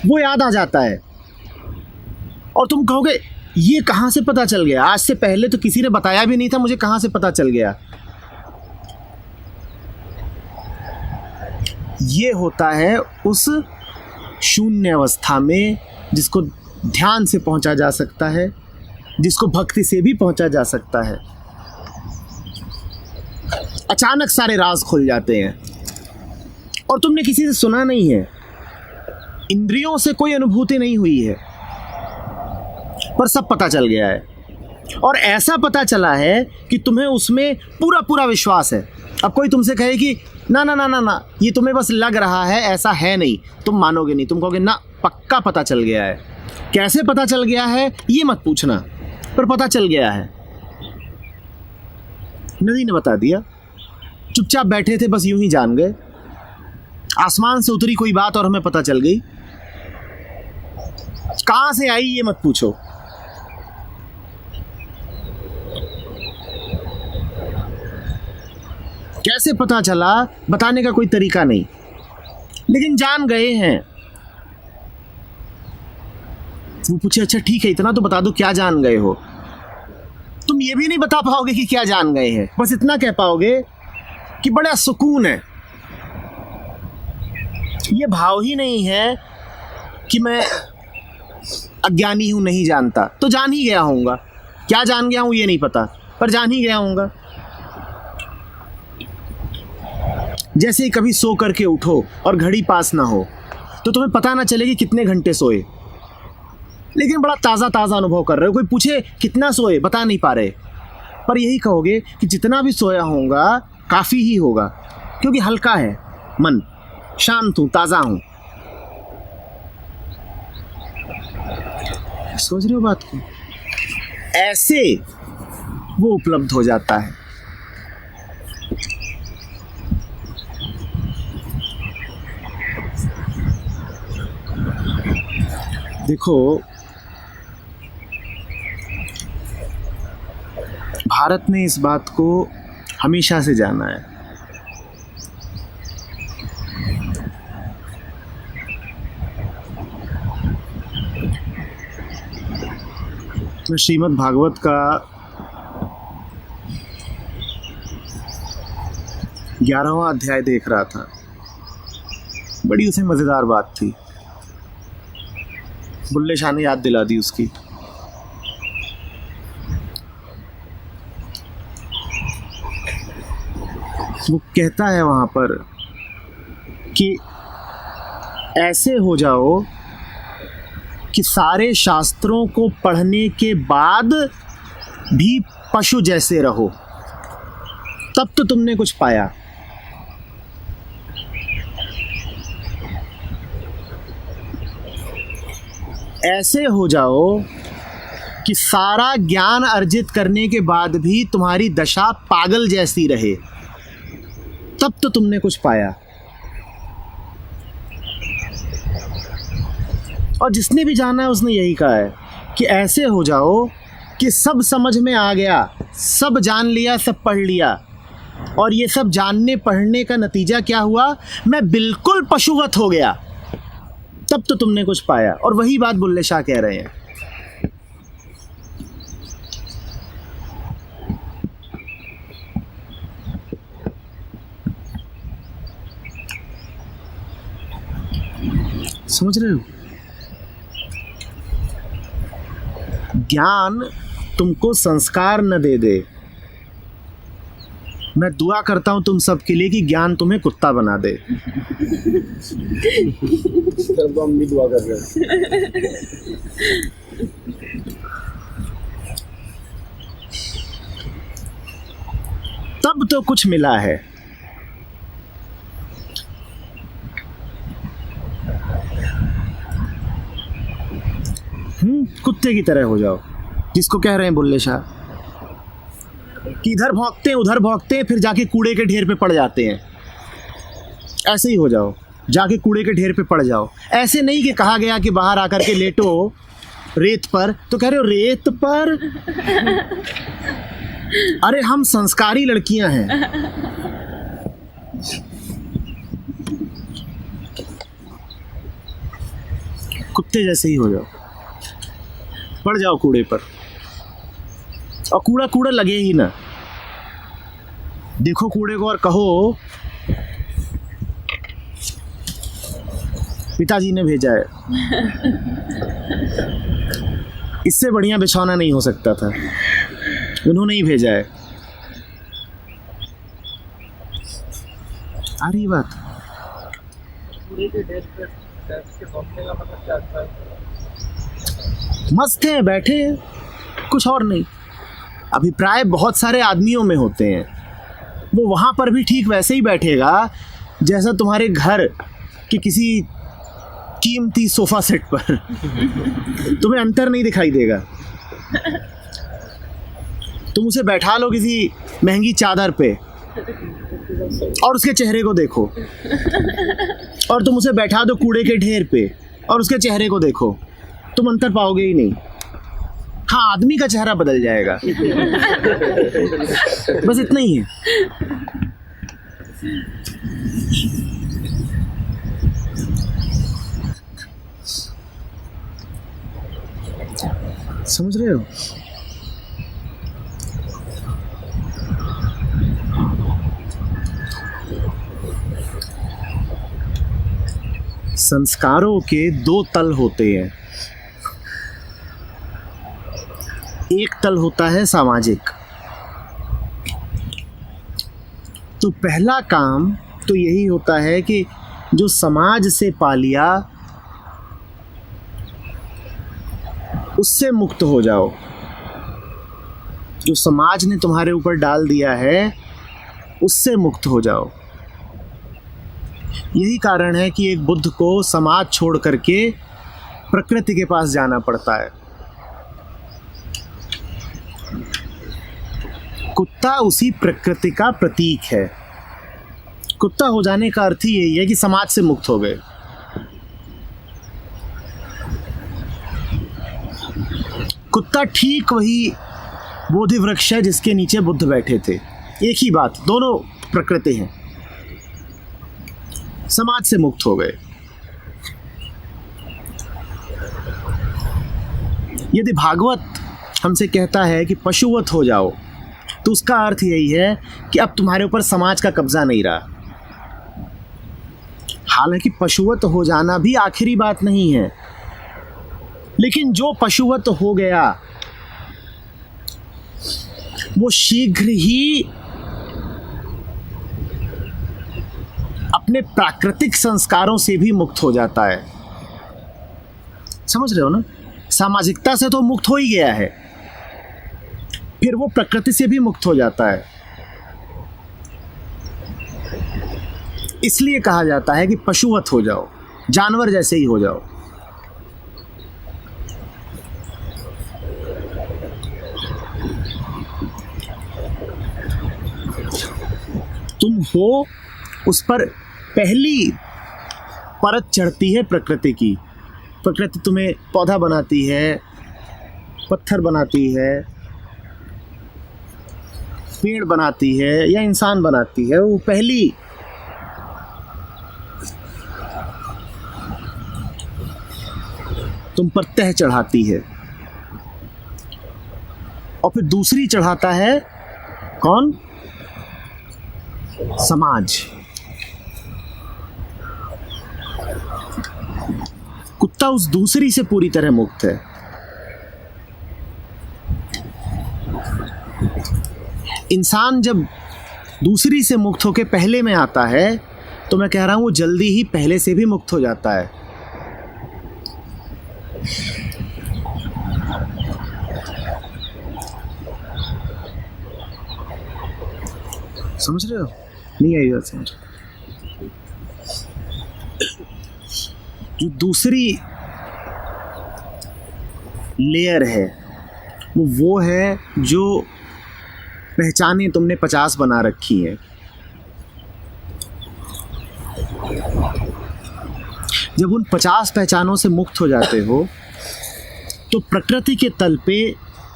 वो याद आ जाता है। और तुम कहोगे ये कहां से पता चल गया? आज से पहले तो किसी ने बताया भी नहीं था, मुझे कहां से पता चल गया? ये होता है उस शून्य अवस्था में जिसको ध्यान से पहुंचा जा सकता है, जिसको भक्ति से भी पहुंचा जा सकता है। अचानक सारे राज खुल जाते हैं और तुमने किसी से सुना नहीं है, इंद्रियों से कोई अनुभूति नहीं हुई है, पर सब पता चल गया है। और ऐसा पता चला है कि तुम्हें उसमें पूरा पूरा विश्वास है। अब कोई तुमसे कहे कि ना ना ना ना ना, ये तुम्हें बस लग रहा है, ऐसा है नहीं, तुम मानोगे नहीं। तुम कहोगे ना, पक्का पता चल गया है। कैसे पता चल गया है ये मत पूछना, पर पता चल गया है। नदी ने बता दिया, चुपचाप बैठे थे, बस यूं ही जान गए। आसमान से उतरी कोई बात और हमें पता चल गई। कहां से आई ये मत पूछो। कैसे पता चला बताने का कोई तरीका नहीं, लेकिन जान गए हैं। वो पूछे अच्छा ठीक है, इतना तो बता दो क्या जान गए हो। तुम ये भी नहीं बता पाओगे कि क्या जान गए हैं, बस इतना कह पाओगे कि बड़ा सुकून है। ये भाव ही नहीं है कि मैं अज्ञानी हूं, नहीं जानता, तो जान ही गया होऊंगा। क्या जान गया हूं ये नहीं पता, पर जान ही गया होऊंगा। जैसे ही कभी सो करके उठो और घड़ी पास ना हो तो तुम्हें पता ना चले कि कितने घंटे सोए, लेकिन बड़ा ताज़ा ताज़ा अनुभव कर रहे हो। कोई पूछे कितना सोए, बता नहीं पा रहे, पर यही कहोगे कि जितना भी सोया होगा काफ़ी ही होगा, क्योंकि हल्का है मन, शांत हूँ, ताज़ा हूँ। सोच रहे हो बात को? ऐसे वो उपलब्ध हो जाता है। देखो, भारत ने इस बात को हमेशा से जाना है। मैं श्रीमद् भागवत का 11वां अध्याय देख रहा था। बड़ी उसे मज़ेदार बात थी, बुल्ले शाह ने याद दिला दी उसकी। वो कहता है वहाँ पर कि ऐसे हो जाओ कि सारे शास्त्रों को पढ़ने के बाद भी पशु जैसे रहो, तब तो तुमने कुछ पाया। ऐसे हो जाओ कि सारा ज्ञान अर्जित करने के बाद भी तुम्हारी दशा पागल जैसी रहे, तब तो तुमने कुछ पाया। और जिसने भी जाना है उसने यही कहा है कि ऐसे हो जाओ कि सब समझ में आ गया, सब जान लिया, सब पढ़ लिया, और ये सब जानने पढ़ने का नतीजा क्या हुआ? मैं बिल्कुल पशुवत हो गया, तब तो तुमने कुछ पाया। और वही बात बुल्ले शाह कह रहे हैं। समझ रहे हो? ज्ञान तुमको संस्कार न दे दे। मैं दुआ करता हूं तुम सबके लिए कि ज्ञान तुम्हें कुत्ता बना दे। तो हम भी दुआ कर रहे हैं। तब तो कुछ मिला है। कुत्ते की तरह हो जाओ, जिसको कह रहे हैं बुल्ले शाह कि इधर भौंकते हैं उधर भौंकते हैं, फिर जाके कूड़े के ढेर पे पड़ जाते हैं। ऐसे ही हो जाओ, जाके कूड़े के ढेर पे पड़ जाओ। ऐसे नहीं कि कहा गया कि बाहर आकर के लेटो रेत पर, तो कह रहे हो रेत पर। अरे हम संस्कारी लड़कियां हैं। कुत्ते जैसे ही हो जाओ, पड़ जाओ कूड़े पर, और कूड़ा कूड़ा लगे ही ना। देखो कूड़े को और कहो पिताजी ने भेजा है। इससे बढ़िया बिछौना नहीं हो सकता था, उन्होंने ही भेजा है। आ रही बात? मस्त है, बैठे हैं, कुछ और नहीं। अभिप्राय बहुत सारे आदमियों में होते हैं, वो वहाँ पर भी ठीक वैसे ही बैठेगा जैसा तुम्हारे घर के किसी कीमती सोफा सेट पर। तुम्हें अंतर नहीं दिखाई देगा। तुम उसे बैठा लो किसी महंगी चादर पे और उसके चेहरे को देखो, और तुम उसे बैठा दो कूड़े के ढेर पे और उसके चेहरे को देखो, तुम अंतर पाओगे ही नहीं। हाँ, आदमी का चेहरा बदल जाएगा, बस इतना ही है। समझ रहे हो? संस्कारों के दो तल होते हैं। एक तल होता है सामाजिक। तो पहला काम तो यही होता है कि जो समाज से पा लिया उससे मुक्त हो जाओ। जो समाज ने तुम्हारे ऊपर डाल दिया है उससे मुक्त हो जाओ। यही कारण है कि एक बुद्ध को समाज छोड़ करके प्रकृति के पास जाना पड़ता है। कुत्ता उसी प्रकृति का प्रतीक है। कुत्ता हो जाने का अर्थ ही यही है कि समाज से मुक्त हो गए। कुत्ता ठीक वही बोधि वृक्ष है जिसके नीचे बुद्ध बैठे थे। एक ही बात, दोनों प्रकृति हैं। समाज से मुक्त हो गए। यदि भागवत हमसे कहता है कि पशुवत हो जाओ, तो उसका अर्थ यही है कि अब तुम्हारे ऊपर समाज का कब्जा नहीं रहा। हालांकि पशुवत हो जाना भी आखिरी बात नहीं है, लेकिन जो पशुवत हो गया वो शीघ्र ही अपने प्राकृतिक संस्कारों से भी मुक्त हो जाता है। समझ रहे हो ना? सामाजिकता से तो मुक्त हो ही गया है, फिर वो प्रकृति से भी मुक्त हो जाता है। इसलिए कहा जाता है कि पशुवत हो जाओ, जानवर जैसे ही हो जाओ। तुम हो, उस पर पहली परत चढ़ती है प्रकृति की। प्रकृति तुम्हें पौधा बनाती है, पत्थर बनाती है, पेड़ बनाती है या इंसान बनाती है। वो पहली तुम पर तह चढ़ाती है और फिर दूसरी चढ़ाता है कौन? समाज। कुत्ता उस दूसरी से पूरी तरह मुक्त है। इंसान जब दूसरी से मुक्त होकर पहले में आता है तो मैं कह रहा हूं वो जल्दी ही पहले से भी मुक्त हो जाता है। समझ रहे हो? नहीं आई बात समझ? जो दूसरी लेयर है वो है जो पहचाने तुमने 50 बना रखी है। जब उन 50 पहचानों से मुक्त हो जाते हो तो प्रकृति के तल पे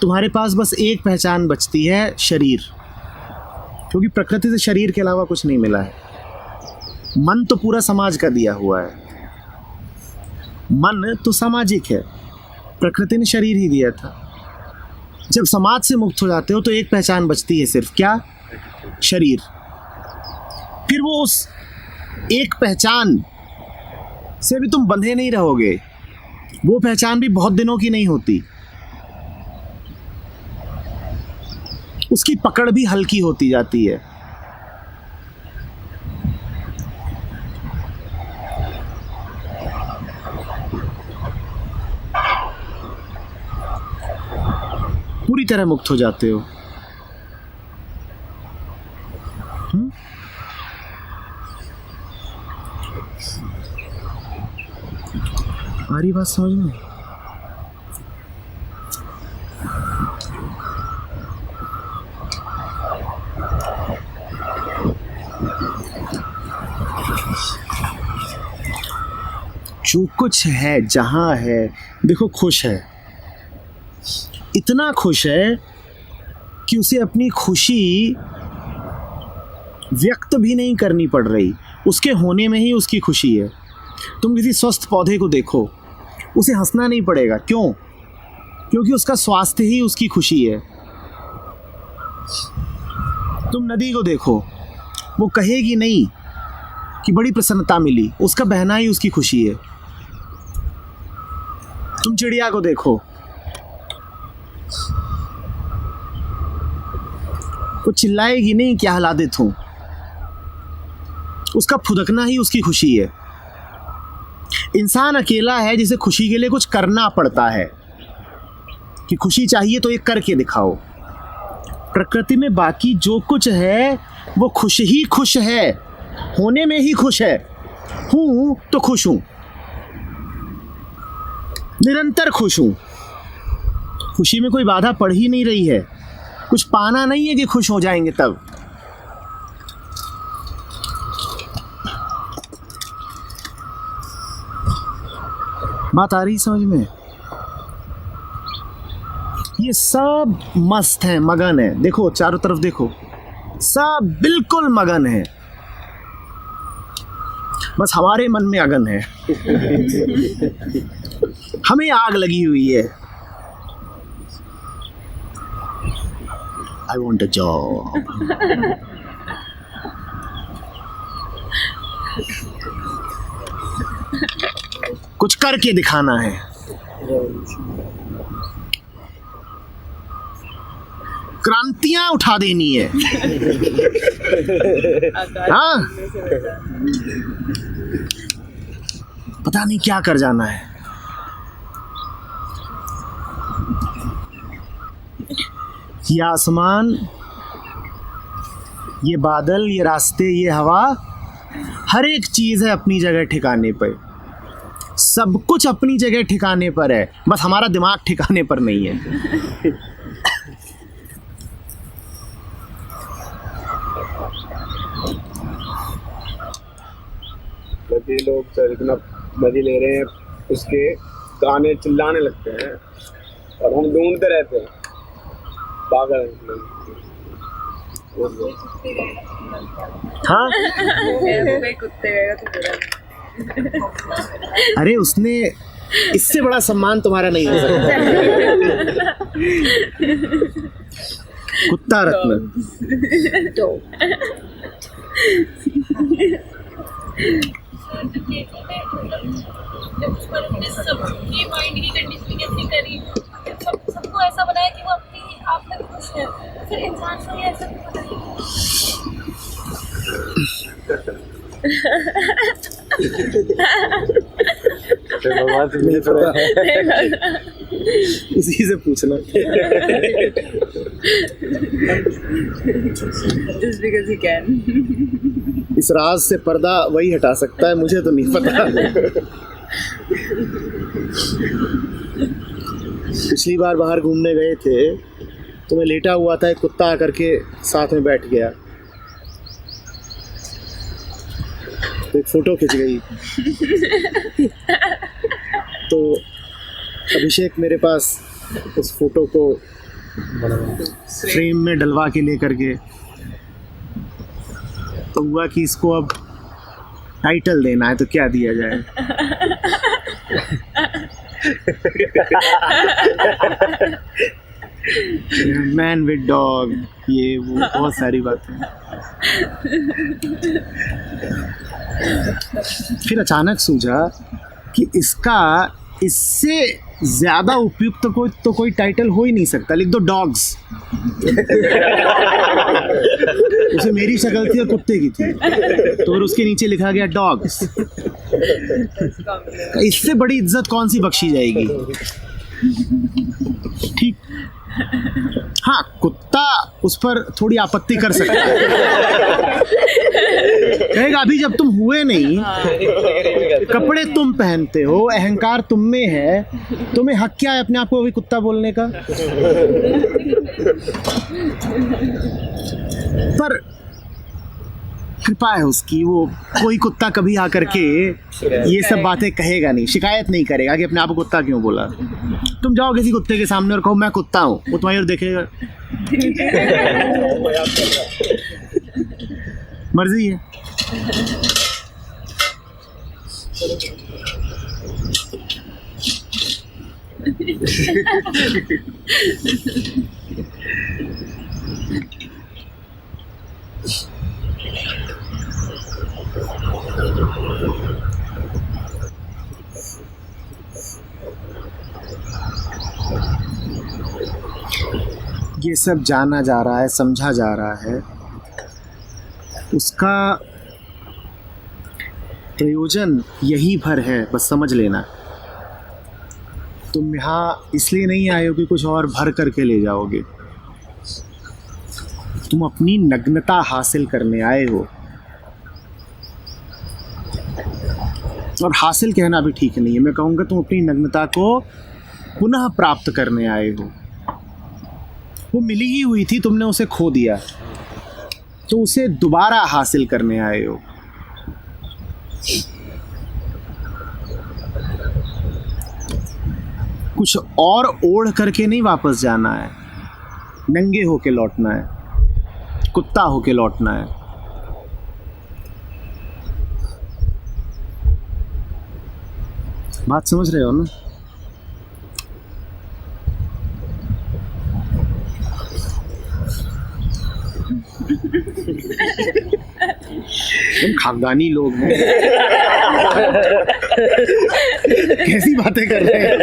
तुम्हारे पास बस एक पहचान बचती है, शरीर। क्योंकि प्रकृति से शरीर के अलावा कुछ नहीं मिला है। मन तो पूरा समाज का दिया हुआ है। मन तो सामाजिक है, प्रकृति ने शरीर ही दिया था। जब समाज से मुक्त हो जाते हो तो एक पहचान बचती है सिर्फ, क्या? शरीर। फिर वो उस एक पहचान से भी तुम बंधे नहीं रहोगे। वो पहचान भी बहुत दिनों की नहीं होती, उसकी पकड़ भी हल्की होती जाती है। पूरी तरह मुक्त हो जाते हो। आ रही बात समझ में? जो कुछ है, जहां है, देखो खुश है। इतना खुश है कि उसे अपनी खुशी व्यक्त भी नहीं करनी पड़ रही, उसके होने में ही उसकी खुशी है। तुम किसी स्वस्थ पौधे को देखो, उसे हंसना नहीं पड़ेगा। क्यों? क्योंकि उसका स्वास्थ्य ही उसकी खुशी है। तुम नदी को देखो, वो कहेगी नहीं कि बड़ी प्रसन्नता मिली, उसका बहना ही उसकी खुशी है। तुम चिड़िया को देखो, वो चिल्लाएगी नहीं कि आह्लादित हूं, उसका फुदकना ही उसकी खुशी है। इंसान अकेला है जिसे खुशी के लिए कुछ करना पड़ता है, कि खुशी चाहिए तो ये करके दिखाओ। प्रकृति में बाकी जो कुछ है वो खुश ही खुश है, होने में ही खुश है। हूं तो खुश हूं, निरंतर खुश हूं। खुशी में कोई बाधा पड़ ही नहीं रही है। कुछ पाना नहीं है कि खुश हो जाएंगे तब। बात आ रही समझ में? ये सब मस्त है, मगन है। देखो चारों तरफ देखो, सब बिल्कुल मगन है। बस हमारे मन में अगन है। हमें आग लगी हुई है। I want a job. कुछ करके दिखाना है। क्रांतियां उठा देनी है। हाँ, पता नहीं क्या कर जाना है। ये आसमान, ये बादल, ये रास्ते, ये हवा, हर एक चीज़ है अपनी जगह ठिकाने पर। सब कुछ अपनी जगह ठिकाने पर है, बस हमारा दिमाग ठिकाने पर नहीं है। नदी लोग सर इतना मजे ले रहे हैं, उसके गाने चिल्लाने लगते हैं और हम ढूंढते रहते हैं, पागल हैं। हाँ, अरे उसने, इससे बड़ा सम्मान तुम्हारा नहीं हो सकता। कुत्ता रत्न। सबकी माइंड की कंडीशनिंग कैसे करी, सबको ऐसा बनाया कि वो अपनी आप में खुश है, फिर इंसान को ये ऐसा भगवान से मुझे पता है, उसी से पूछना। Just because he can. इस राज से पर्दा वही हटा सकता है, मुझे तो नहीं पता। पिछली बार बाहर घूमने गए थे तो मैं लेटा हुआ था, एक कुत्ता आकर के साथ में बैठ गया, तो एक फोटो खिंच गई। तो अभिषेक मेरे पास उस फोटो को फ्रेम में डलवा के लेकर के, तो हुआ कि इसको अब टाइटल देना है, तो क्या दिया जाए। मैन विद डॉग, ये वो बहुत सारी बातें। फिर अचानक सूझा कि इससे ज्यादा उपयुक्त तो कोई टाइटल हो ही नहीं सकता। लिख दो डॉग्स। उसे मेरी शक्ल थी और कुत्ते की थी, तो फिर उसके नीचे लिखा गया डॉग्स। इससे बड़ी इज्जत कौन सी बख्शी जाएगी। ठीक, हाँ, कुत्ता उस पर थोड़ी आपत्ति कर सकता है, कहेगा अभी जब तुम हुए नहीं, कपड़े तुम पहनते हो, अहंकार तुम में है, तुम्हें हक क्या है अपने आप को अभी कुत्ता बोलने का। पर कृपा है उसकी, वो कोई कुत्ता कभी आकर के ये सब बातें कहेगा नहीं, शिकायत नहीं करेगा कि अपने आप को कुत्ता क्यों बोला। तुम जाओ किसी कुत्ते के सामने और कहो मैं कुत्ता हूँ, वो तुम्हारी ओर देखेगा, मर्जी है। ये सब जाना जा रहा है, समझा जा रहा है, उसका प्रयोजन यही भर है, बस समझ लेना। तुम यहाँ इसलिए नहीं आए हो कि कुछ और भर करके ले जाओगे, तुम अपनी नग्नता हासिल करने आए हो। और हासिल कहना भी ठीक नहीं है, मैं कहूँगा तुम अपनी नग्नता को पुनः प्राप्त करने आए हो। वो मिली ही हुई थी, तुमने उसे खो दिया, तो उसे दोबारा हासिल करने आए हो। कुछ और ओढ़ करके नहीं वापस जाना है, नंगे होके लौटना है, कुत्ता होके लौटना है। बात समझ रहे हो ना? तुम खानदानी लोग हैं, कैसी बातें कर रहे हैं।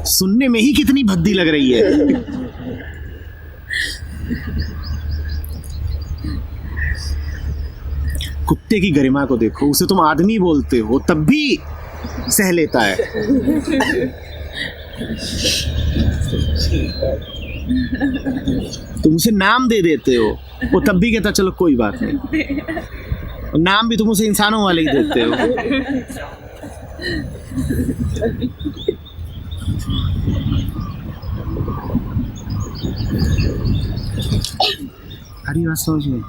सुनने में ही कितनी भद्दी लग रही है। सत्य की गरिमा को देखो, उसे तुम आदमी बोलते हो तब भी सह लेता है। तुम उसे नाम दे देते हो, वो तब भी कहता चलो कोई बात नहीं। नाम भी तुम उसे इंसानों वाले ही देते हो। हरी बात समझ में।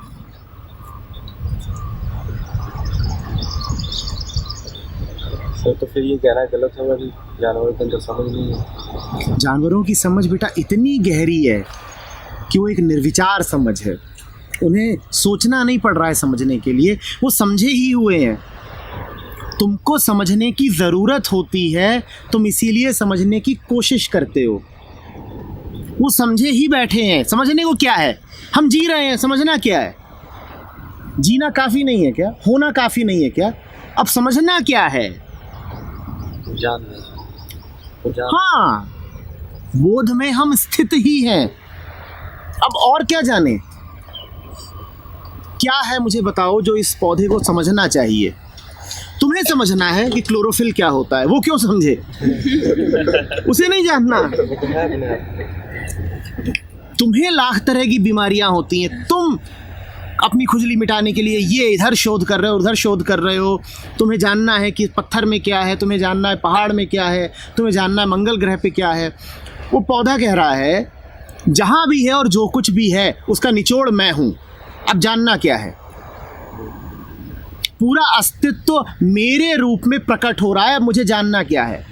सर तो फिर ये कहना गलत होगा कि जानवरों के अंदर समझ नहीं है। जानवरों की समझ बेटा इतनी गहरी है कि वो एक निर्विचार समझ है। उन्हें सोचना नहीं पड़ रहा है समझने के लिए, वो समझे ही हुए हैं। तुमको समझने की ज़रूरत होती है, तुम इसीलिए समझने की कोशिश करते हो। वो समझे ही बैठे हैं। समझने को क्या है? हम जी रहे हैं, समझना क्या है? जीना काफ़ी नहीं है क्या? होना काफ़ी नहीं है क्या? अब समझना क्या है? हाँ, बोध में हम स्थित ही हैं। अब और क्या जाने? क्या है मुझे बताओ जो इस पौधे को समझना चाहिए? तुम्हें समझना है कि क्लोरोफिल क्या होता है, वो क्यों समझे? उसे नहीं जानना। तुम्हें लाख तरह की बीमारियां होती हैं, तुम अपनी खुजली मिटाने के लिए ये इधर शोध कर रहे हो, उधर शोध कर रहे हो। तुम्हें जानना है कि पत्थर में क्या है, तुम्हें जानना है पहाड़ में क्या है, तुम्हें जानना है मंगल ग्रह पे क्या है। वो पौधा कह रहा है जहाँ भी है और जो कुछ भी है उसका निचोड़ मैं हूँ। अब जानना क्या है? पूरा अस्तित्व मेरे रूप में प्रकट हो रहा है। अब मुझे जानना क्या है?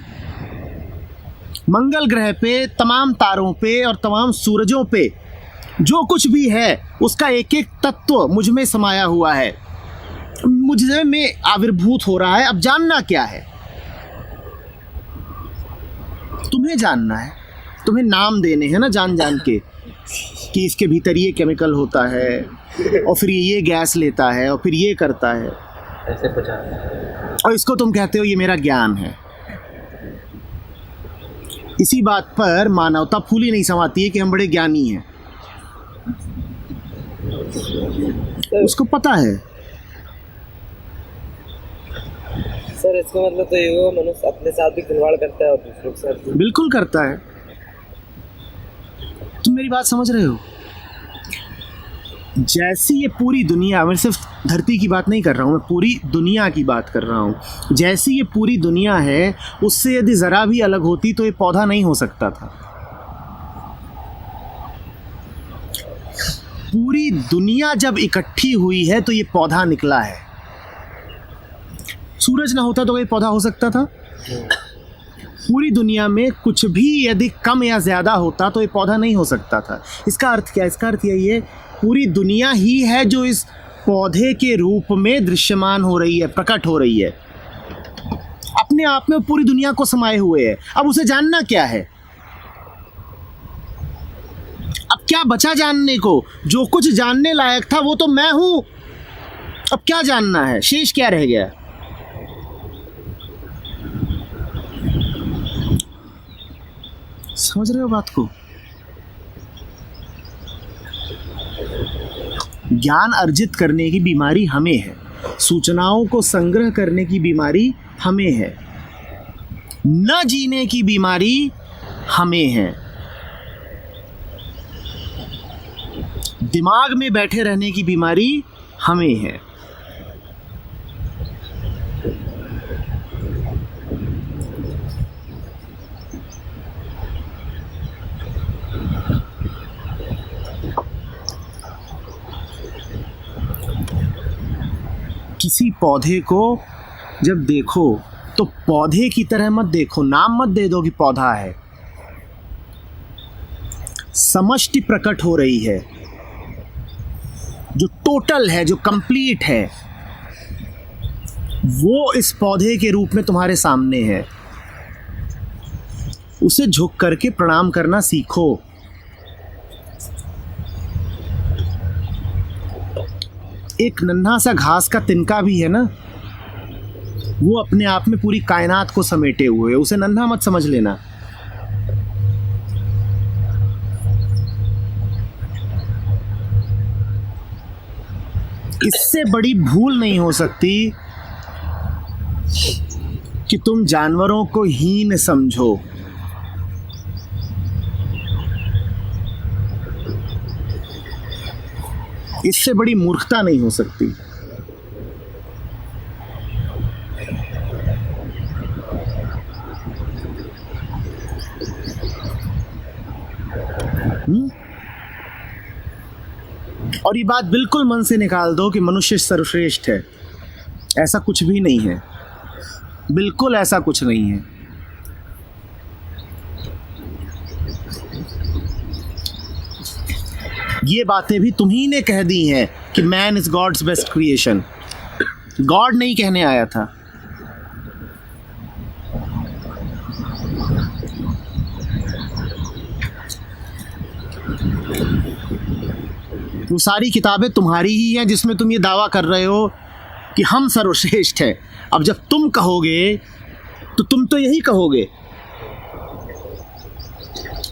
मंगल ग्रह पे, तमाम तारों पे और तमाम सूरजों पे जो कुछ भी है उसका एक एक तत्व मुझ में समाया हुआ है, मुझे में आविर्भूत हो रहा है। अब जानना क्या है? तुम्हें जानना है, तुम्हें नाम देने हैं ना, जान जान के कि इसके भीतर ये केमिकल होता है और फिर ये गैस लेता है और फिर ये करता है, ऐसे बचा। और इसको तुम कहते हो ये मेरा ज्ञान है। इसी बात पर मानवता फूली नहीं समाती है कि हम बड़े ज्ञानी हैं। उसको पता है। सर इसका मतलब तो ये हुआ मनुष्य अपने साथ भी खिलवाड़ करता है और दूसरों के साथ भी। बिल्कुल करता है। तुम मेरी बात समझ रहे हो? जैसी ये पूरी दुनिया, मैं सिर्फ धरती की बात नहीं कर रहा हूँ, मैं पूरी दुनिया की बात कर रहा हूँ। जैसी ये पूरी दुनिया है उससे यदि ज़रा भी अलग होती तो ये पौधा नहीं हो सकता था। पूरी दुनिया जब इकट्ठी हुई है तो ये पौधा निकला है। सूरज ना होता तो कोई पौधा हो सकता था? पूरी दुनिया में कुछ भी यदि कम या ज़्यादा होता तो ये पौधा नहीं हो सकता था। इसका अर्थ क्या है? इसका अर्थ यही है पूरी दुनिया ही है जो इस पौधे के रूप में दृश्यमान हो रही है, प्रकट हो रही है। अपने आप में पूरी दुनिया को समाये हुए है। अब उसे जानना क्या है? अब क्या बचा जानने को? जो कुछ जानने लायक था वो तो मैं हूं। अब क्या जानना है? शेष क्या रह गया? समझ रहे हो बात को? ज्ञान अर्जित करने की बीमारी हमें है, सूचनाओं को संग्रह करने की बीमारी हमें है, न जीने की बीमारी हमें है, दिमाग में बैठे रहने की बीमारी हमें है। किसी पौधे को जब देखो तो पौधे की तरह मत देखो, नाम मत दे दो कि पौधा है। समष्टि प्रकट हो रही है, जो टोटल है, जो कंप्लीट है, वो इस पौधे के रूप में तुम्हारे सामने है। उसे झुक करके प्रणाम करना सीखो। एक नन्हा सा घास का तिनका भी है ना, वो अपने आप में पूरी कायनात को समेटे हुए है। उसे नन्हा मत समझ लेना। इससे बड़ी भूल नहीं हो सकती कि तुम जानवरों को हीन समझो। इससे बड़ी मूर्खता नहीं हो सकती। और ये बात बिल्कुल मन से निकाल दो कि मनुष्य सर्वश्रेष्ठ है। ऐसा कुछ भी नहीं है, बिल्कुल ऐसा कुछ नहीं है। ये बातें भी तुम्ही ने कह दी हैं कि man is God's best creation. God नहीं कहने आया था। वो सारी किताबें तुम्हारी ही हैं जिसमें तुम ये दावा कर रहे हो कि हम सर्वश्रेष्ठ हैं। अब जब तुम कहोगे तो तुम तो यही कहोगे,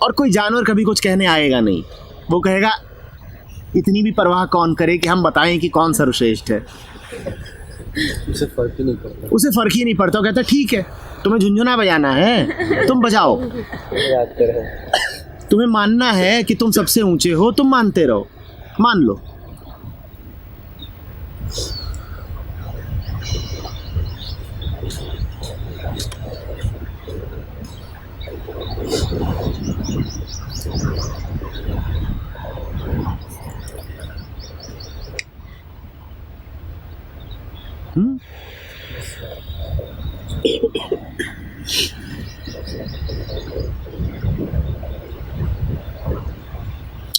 और कोई जानवर कभी कुछ कहने आएगा नहीं। वो कहेगा इतनी भी परवाह कौन करे कि हम बताएं कि कौन सर्वश्रेष्ठ है। उसे फर्क ही नहीं पड़ता। उसे फर्क ही नहीं पड़ता। वो कहता ठीक है, तुम्हें झुंझुना बजाना है तुम बजाओ, याद करो। तुम्हें मानना है कि तुम सबसे ऊंचे हो, तुम मानते रहो, मान लो।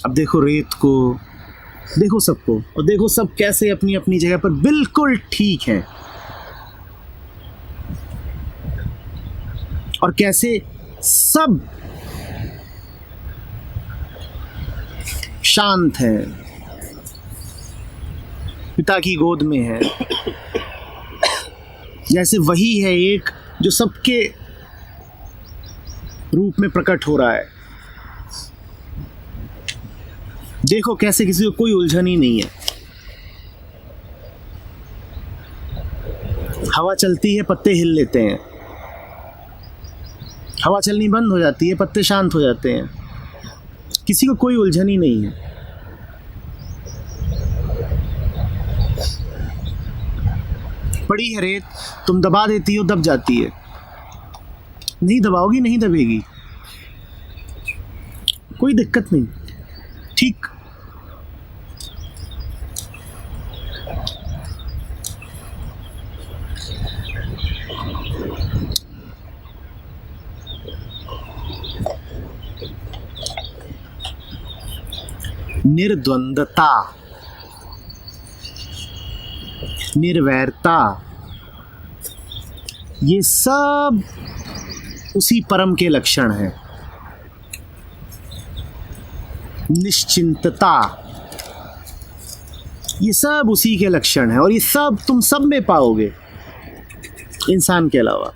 अब देखो रेत को, देखो सबको, और देखो सब कैसे अपनी अपनी जगह पर बिल्कुल ठीक है, और कैसे सब शांत है, पिता की गोद में है। जैसे वही है एक जो सबके रूप में प्रकट हो रहा है। देखो कैसे किसी को कोई उलझन ही नहीं है। हवा चलती है, पत्ते हिल लेते हैं, हवा चलनी बंद हो जाती है, पत्ते शांत हो जाते हैं। किसी को कोई उलझन ही नहीं है। पड़ी है रेत, तुम दबा देती हो, दब जाती है। नहीं दबाओगी, नहीं दबेगी, कोई दिक्कत नहीं, ठीक। निर्द्वंदता, निर्वैरता, ये सब उसी परम के लक्षण हैं। निश्चिंतता, ये सब उसी के लक्षण हैं, और ये सब तुम सब में पाओगे इंसान के अलावा।